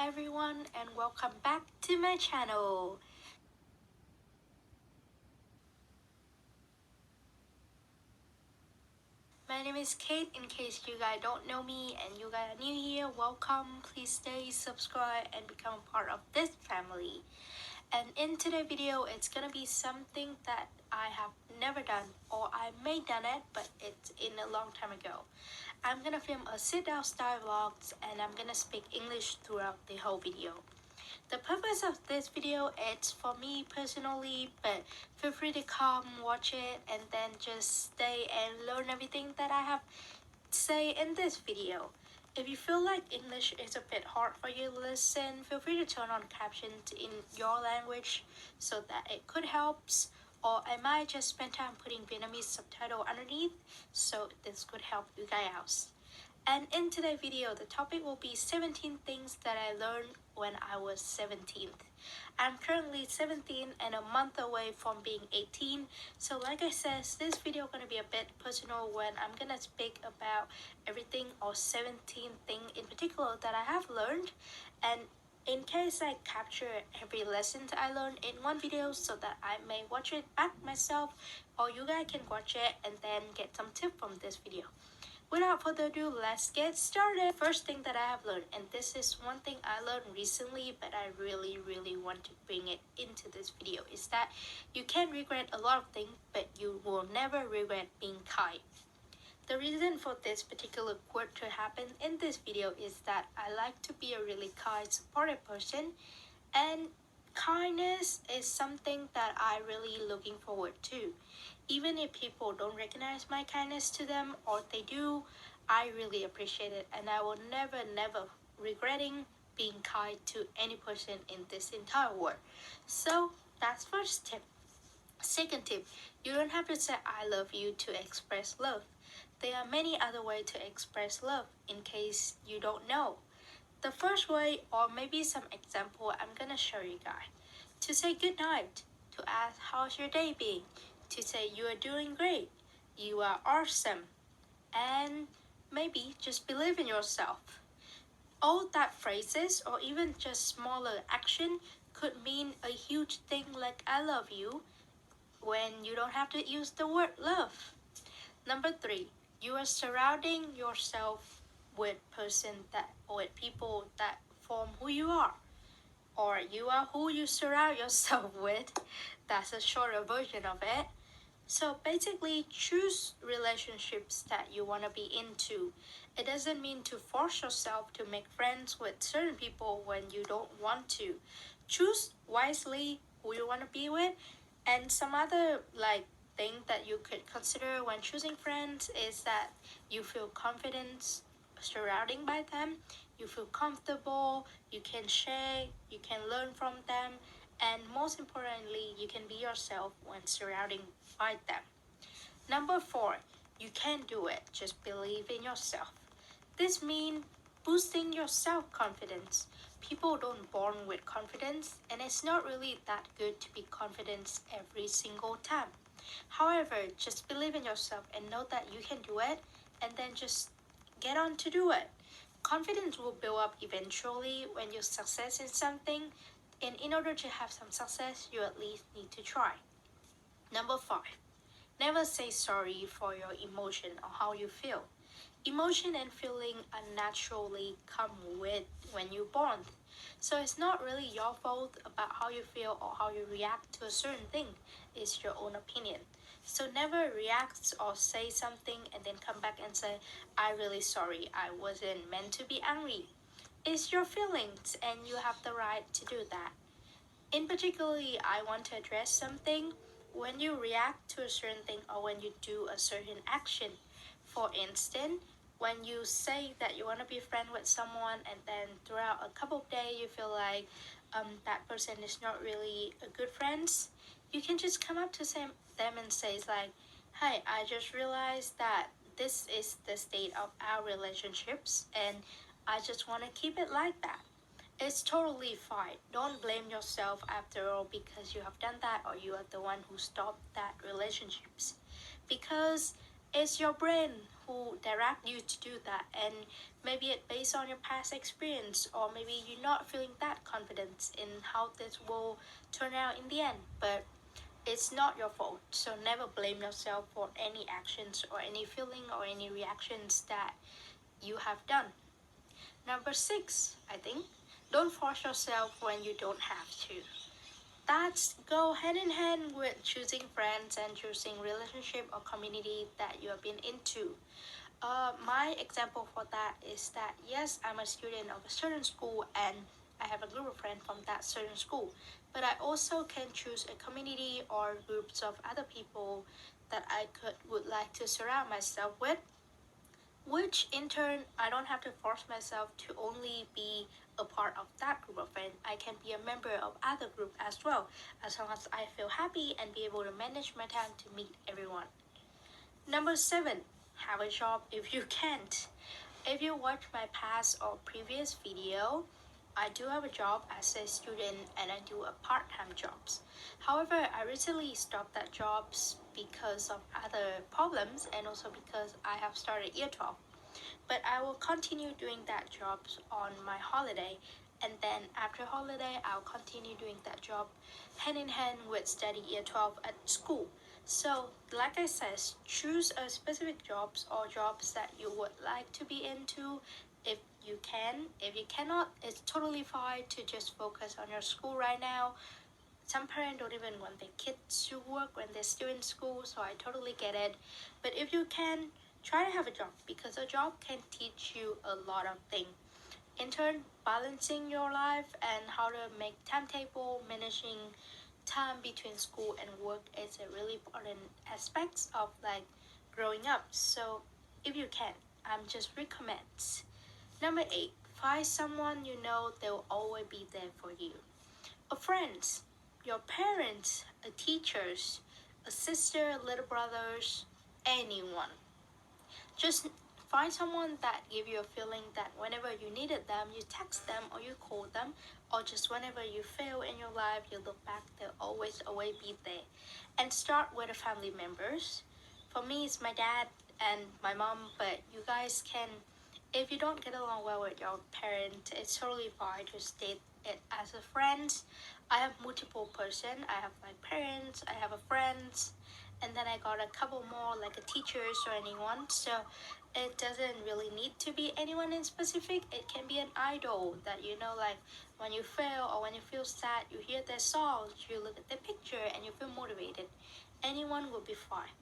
Hi everyone and welcome back to my channel. My name is Kate. In case you guys don't know me and you guys are new here, welcome. Please stay, subscribe and become part of this family. And in today's video, it's gonna be something that I have never done, or I may done it, but it's in a long time ago. I'm gonna film a sit-down style vlogs and I'm gonna speak English throughout the whole video. The purpose of this video is for me personally, but feel free to come watch it and then just stay and learn everything that I have to say in this video. If you feel like English is a bit hard for you to listen, feel free to turn on captions in your language so that it could help, or I might just spend time putting Vietnamese subtitle underneath so this could help you guys out. And in today's video, the topic will be 17 things that I learned when I was 17. I'm currently 17 and a month away from being 18. So like I said, this video gonna be a bit personal when I'm gonna speak about everything or 17 things in particular that I have learned. And in case I capture every lesson I learned in one video so that I may watch it back myself, or you guys can watch it and then get some tip from this video. Without further ado, let's get started. First thing that I have learned, and this is one thing I learned recently, but I really want to bring it into this video, is that you can regret a lot of things, but you will never regret being kind. The reason for this particular quote to happen in this video is that I like to be a really kind, supportive person, and kindness is something that I really looking forward to. Even if people don't recognize my kindness to them, or they do, I really appreciate it, and I will never regretting being kind to any person in this entire world. So that's first tip. Second tip, you don't have to say I love you to express love. There are many other ways to express love in case you don't know. The first way, or maybe some example, I'm gonna show you guys. To say good night, to ask how's your day being, to say you are doing great, you are awesome, and maybe just believe in yourself. All that phrases or even just smaller action could mean a huge thing like I love you when you don't have to use the word love. Number 3, you are surrounding yourself with people that form who you are, or you are who you surround yourself with. That's a shorter version of it. So basically, choose relationships that you want to be into. It doesn't mean to force yourself to make friends with certain people when you don't want to. Choose wisely who you want to be with. And some other thing that you could consider when choosing friends is that you feel confident surrounding by them, you feel comfortable, you can share, you can learn from them, and most importantly, you can be yourself when surrounding by them. Number 4, you can do it. Just believe in yourself. This means boosting your self-confidence. People don't born with confidence, and it's not really that good to be confident every single time. However, just believe in yourself and know that you can do it, and then just get on to do it. Confidence will build up eventually when you success in something, and in order to have some success, you at least need to try. Number 5, never say sorry for your emotion or how you feel. Emotion and feeling unnaturally come with when you're born. So it's not really your fault about how you feel or how you react to a certain thing. It's your own opinion. So never react or say something and then come back and say, I'm really sorry, I wasn't meant to be angry. It's your feelings and you have the right to do that. In particularly, I want to address something when you react to a certain thing or when you do a certain action. For instance, when you say that you want to be friend with someone and then throughout a couple of days you feel like that person is not really a good friend, you can just come up to them and say like, hey, I just realized that this is the state of our relationships and I just want to keep it like that. It's totally fine. Don't blame yourself after all because you have done that or you are the one who stopped that relationships. Because it's your brain who direct you to do that, and maybe it's based on your past experience, or maybe you're not feeling that confident in how this will turn out in the end. But it's not your fault, so never blame yourself for any actions or any feeling or any reactions that you have done. Number 6, I think, don't force yourself when you don't have to. That's go hand in hand with choosing friends and choosing relationship or community that you have been into. My example for that is that yes, I'm a student of a certain school and I have a group of friends from that certain school, but I also can choose a community or groups of other people that would like to surround myself with, which in turn I don't have to force myself to only be a part of that group of friends. I can be a member of other group as well, as long as I feel happy and be able to manage my time to meet everyone. Number 7, have a job if you can't. If you watch my past or previous video, I do have a job as a student and I do a part-time jobs. However, I recently stopped that jobs because of other problems and also because I have started year 12. But I will continue doing that jobs on my holiday, and then after holiday I'll continue doing that job hand in hand with study year 12 at school. So like I said, choose a specific jobs or jobs that you would like to be into if you can. If you cannot, it's totally fine to just focus on your school right now. Some parents don't even want their kids to work when they're still in school, so I totally get it. But if you can, try to have a job, because a job can teach you a lot of things. In turn, balancing your life and how to make timetable, managing time between school and work is a really important aspect of like growing up. So if you can, I'm just recommend. Number 8, find someone you know they'll always be there for you. A friend, your parents, a teachers, a sister, little brothers, anyone. Just find someone that give you a feeling that whenever you needed them, you text them or you call them, or just whenever you fail in your life, you look back, they'll always be there. And start with the family members. For me, it's my dad and my mom, but you guys can, if you don't get along well with your parent, it's totally fine to state it as a friend. I have multiple person. I have my parents, I have a friends, and then I got a couple more like a teachers or anyone. So it doesn't really need to be anyone in specific. It can be an idol that you know, like when you fail or when you feel sad, you hear their songs, you look at their picture and you feel motivated. Anyone will be fine.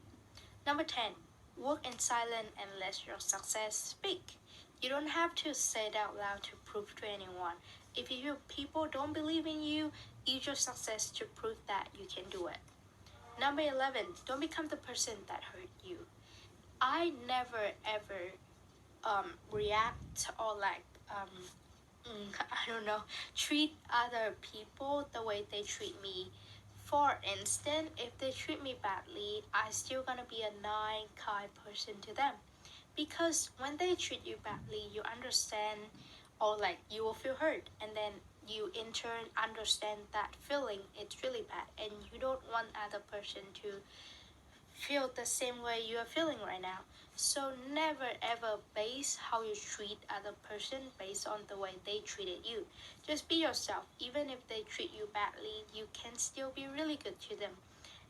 Number 10, work in silence and let your success speak. You don't have to say it out loud to prove to anyone. If people don't believe in you, use your success to prove that you can do it. Number 11, don't become the person that hurt you. I never ever react or like I don't know, treat other people the way they treat me. For instance, if they treat me badly, I still gonna be a nice, kind person to them. Because when they treat you badly, you understand, or like you will feel hurt, and then you in turn understand that feeling, it's really bad, and you don't want other person to feel the same way you are feeling right now. So never ever base how you treat other person based on the way they treated you. Just be yourself. Even if they treat you badly, you can still be really good to them.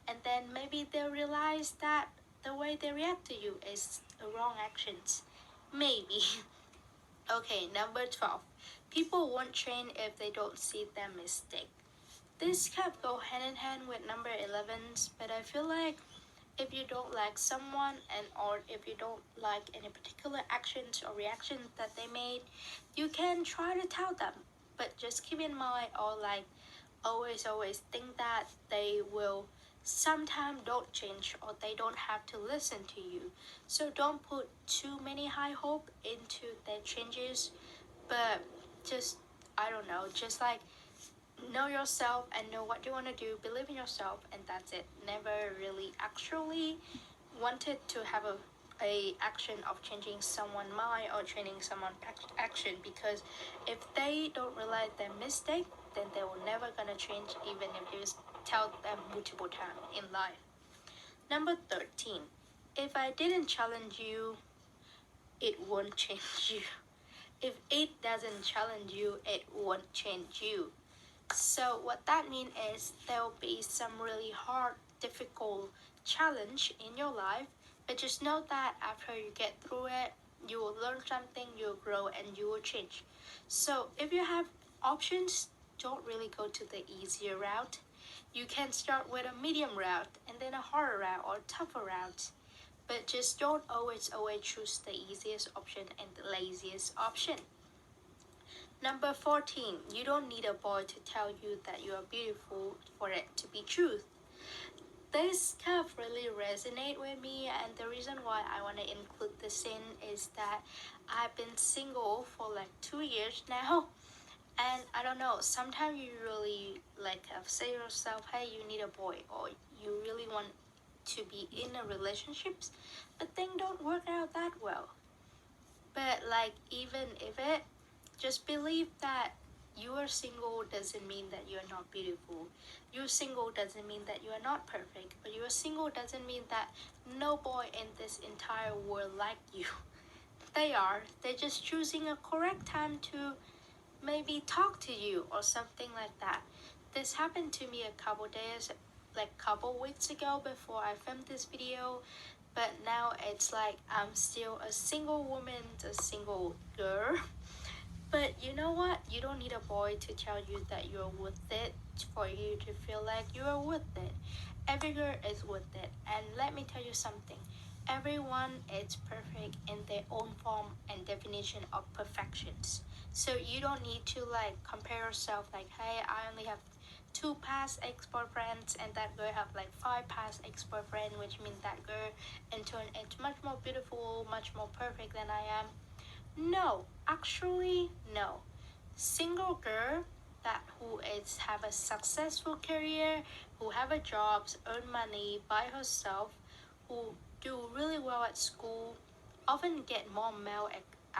And then maybe they'll realize that the way they react to you is a wrong actions. Maybe. Okay, number 12. People won't change if they don't see their mistake. This can go hand in hand with number 11, but I feel like if you don't like someone, and or if you don't like any particular actions or reactions that they made, you can try to tell them, but just keep in mind, or like always think that they will sometimes don't change, or they don't have to listen to you. So don't put too many high hope into their changes, but just, I don't know, just like know yourself and know what you want to do, believe in yourself, and that's it. Never really actually wanted to have a action of changing someone's mind or changing someone's action, because if they don't realize their mistake, then they will never gonna change, even if you tell them multiple times in life. Number 13, if I didn't challenge you, it won't change you. If it doesn't challenge you, it won't change you. So what that means is there will be some really hard, difficult challenge in your life, but just know that after you get through it, you will learn something, you'll grow, and you will change. So if you have options, don't really go to the easier route. You can start with a medium route and then a harder route or tougher route. But just don't always choose the easiest option and the laziest option. Number 14, you don't need a boy to tell you that you are beautiful for it to be truth. This stuff really resonate with me, and the reason why I want to include this in is that I've been single for like 2 years now, and I don't know, sometimes you really like say to yourself, hey, you need a boy, or you really want to be in a relationships, but things don't work out that well. But like, even if it, just believe that you are single doesn't mean that you are not beautiful. You're single doesn't mean that you are not perfect. Or you are single doesn't mean that no boy in this entire world like you. They are. They're just choosing a correct time to maybe talk to you or something like that. This happened to me a couple days, like couple weeks ago before I filmed this video. But now it's like I'm still a single woman, a single girl. But you know what? You don't need a boy to tell you that you're worth it, for you to feel like you are worth it. Every girl is worth it. And let me tell you something. Everyone is perfect in their own form and definition of perfections. So you don't need to like compare yourself like, hey, I only have 2 past ex-boyfriends and that girl have like 5 past ex-boyfriends, which means that girl in turn is much more beautiful, much more perfect than I am. No, actually no. Single girl that who is have a successful career, who have a job, earn money by herself, who do really well at school, often get more male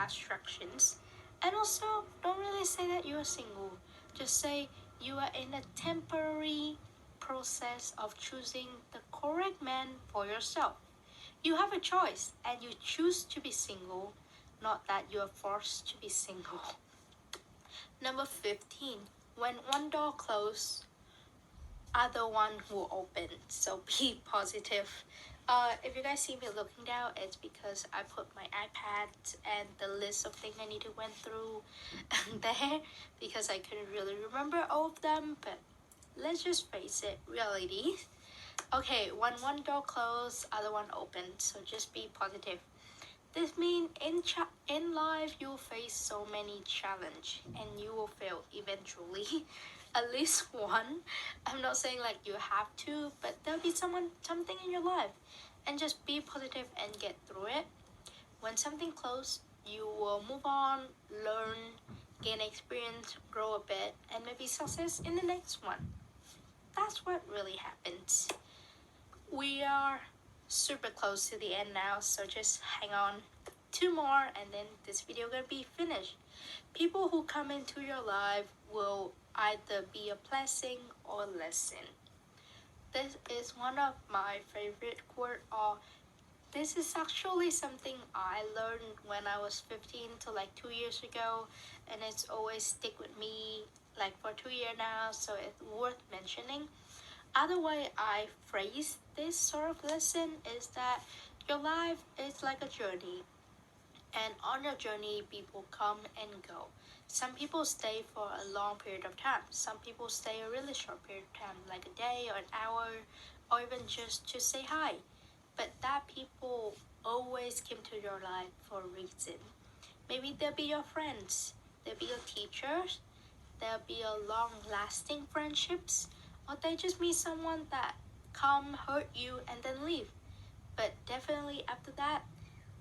attractions. And also, don't really say that you are single. Just say you are in a temporary process of choosing the correct man for yourself. You have a choice and you choose to be single, not that you are forced to be single. Number 15, when one door closes, other one will open. So be positive. If you guys see me looking down, it's because I put my iPad and the list of things I need to went through there because I couldn't really remember all of them. But let's just face it, reality. Okay, when one door closed, other one opened. So just be positive. This means in life you'll face so many challenges and you will fail eventually. At least one. I'm not saying like you have to, but there'll be something in your life. And just be positive and get through it. When something closes, you will move on, learn, gain experience, grow a bit, and maybe success in the next one. That's what really happens. We are super close to the end now, so just hang on. 2 more and then this video gonna be finished. People who come into your life will either be a blessing or a lesson. This is one of my favorite quote, or this is actually something I learned when I was 15 to like 2 years ago, and it's always stick with me like for 2 years now, so it's worth mentioning. Other way I phrase this sort of lesson is that your life is like a journey, and on your journey people come and go. Some people stay for a long period of time, some people stay a really short period of time, like a day or an hour, or even just to say hi. But that people always came to your life for a reason. Maybe they'll be your friends, they'll be your teachers, there'll be a long-lasting friendships, or they just meet someone that come, hurt you, and then leave. But definitely after that,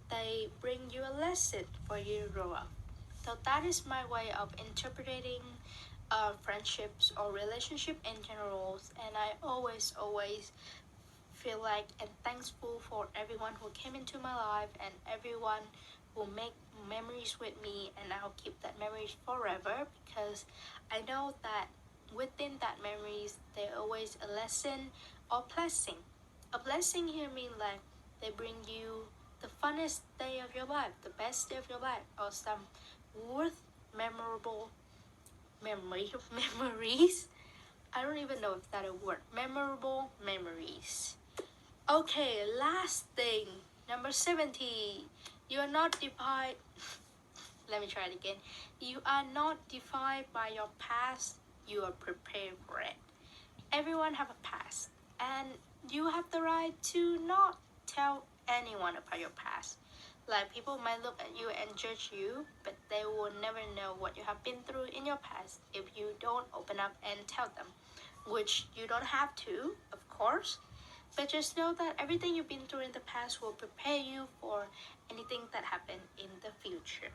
they bring you a lesson for you to grow up. So that is my way of interpreting friendships or relationship in general, and I always feel like and thankful for everyone who came into my life and everyone who make memories with me, and I'll keep that memories forever because I know that within that memories there always a lesson or blessing. A blessing here means like they bring you the funnest day of your life, the best day of your life, or some worth memorable memories. I don't even know if that's a word. Memorable memories. Okay, last thing, number 70. You are not defined. Let me try it again. You are not defined by your past. You are prepared for it. Everyone have a past, and you have the right to not tell anyone about your past. Like, people might look at you and judge you, but they will never know what you have been through in your past if you don't open up and tell them, which you don't have to, of course. But just know that everything you've been through in the past will prepare you for anything that happened in the future.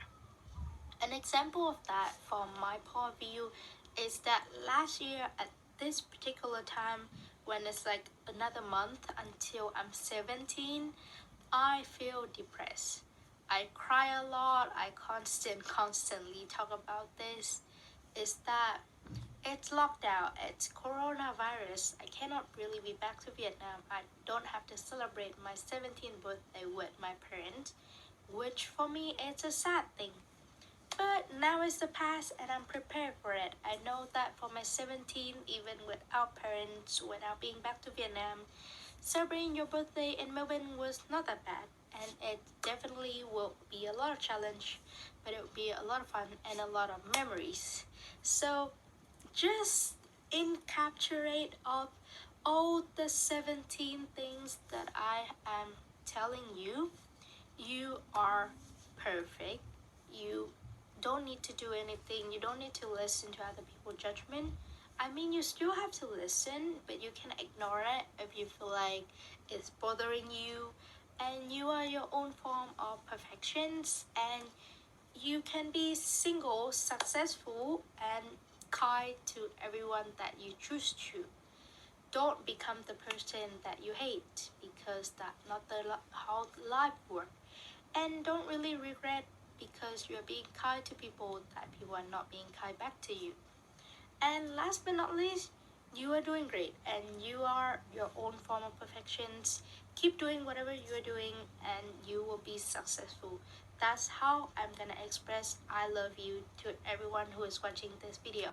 An example of that from my point of view is that last year at this particular time, when it's like another month until I'm 17, I feel depressed. I cry a lot. I constantly talk about this. Is that it's lockdown, it's coronavirus. I cannot really be back to Vietnam. I don't have to celebrate my 17th birthday with my parents, which for me it's a sad thing. But now it's the past and I'm prepared for it. I know that for my 17th, even without parents, without being back to Vietnam, celebrating your birthday in Melbourne was not that bad. And it definitely will be a lot of challenge, but it will be a lot of fun and a lot of memories. So just encapsulate of all the 17 things that I am telling you. You are perfect. You don't need to do anything. You don't need to listen to other people's judgment. I mean, you still have to listen, but you can ignore it if you feel like it's bothering you. And you are your own form of perfections, and you can be single, successful, and kind to everyone that you choose to. Don't become the person that you hate, because that's not how life works. And don't really regret because you're being kind to people that people are not being kind back to you. And last but not least, you are doing great and you are your own form of perfections. Keep doing whatever you are doing and you will be successful. That's how I'm gonna express I love you to everyone who is watching this video.